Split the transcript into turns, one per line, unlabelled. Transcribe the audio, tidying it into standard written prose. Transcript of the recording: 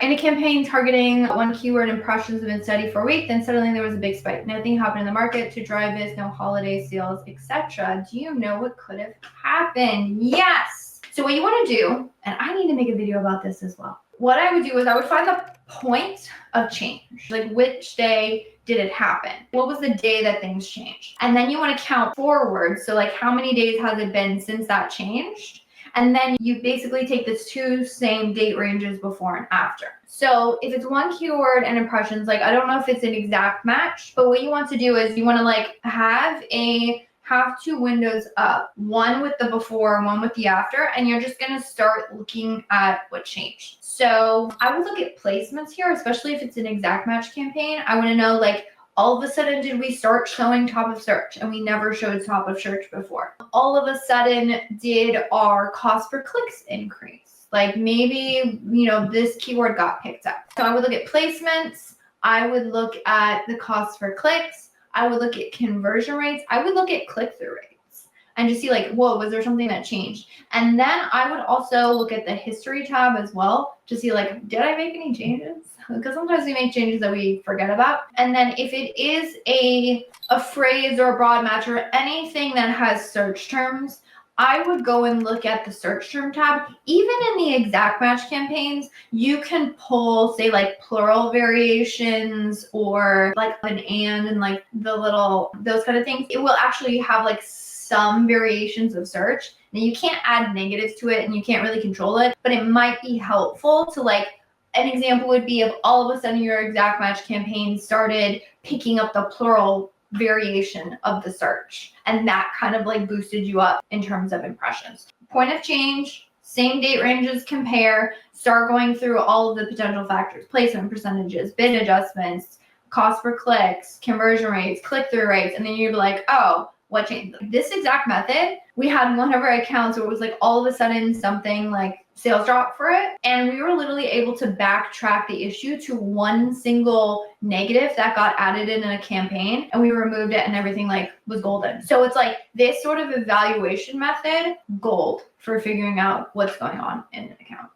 In a campaign targeting one keyword, impressions have been steady for a week, then suddenly there was a big spike. Nothing happened in the market to drive this, no holiday sales, etc. Do you know what could have happened? Yes. So what you want to do, and I need to make a video about this as well. What I would do is I would find the point of change. Like, which day did it happen? What was the day that things changed? And then you want to count forward. So like, how many days has it been since that changed? And then you basically take the two same date ranges before and after. So if it's one keyword and impressions, like, I don't know if it's an exact match, but what you want to do is you want to like have two windows up, one with the before and one with the after, and you're just going to start looking at what changed. So I would look at placements here, especially if it's an exact match campaign. I want to know, like, all of a sudden, did we start showing top of search and we never showed top of search before? All of a sudden, did our cost per clicks increase? Like, maybe, this keyword got picked up. So I would look at placements. I would look at the cost per clicks. I would look at conversion rates. I would look at click-through rates and just see, like, whoa, was there something that changed? And then I would also look at the history tab as well to see, like, did I make any changes? Because sometimes we make changes that we forget about. And then if it is a phrase or a broad match or anything that has search terms, I would go and look at the search term tab. Even in the exact match campaigns, you can pull, say, like, plural variations or like an and like the little, those kind of things. It will actually have like some variations of search. Now, you can't add negatives to it and you can't really control it, but it might be helpful to, like, an example would be if all of a sudden your exact match campaign started picking up the plural variation of the search, and that kind of like boosted you up in terms of impressions. Point of change, same date ranges, compare, start going through all of the potential factors, placement percentages, bid adjustments, cost per clicks, conversion rates, click-through rates, and then you'd be like, oh, what changed? This exact method, we had one of our accounts where it was like all of a sudden something like sales drop for it. And we were literally able to backtrack the issue to one single negative that got added in a campaign, and we removed it and everything like was golden. So it's like this sort of evaluation method, gold for figuring out what's going on in an account.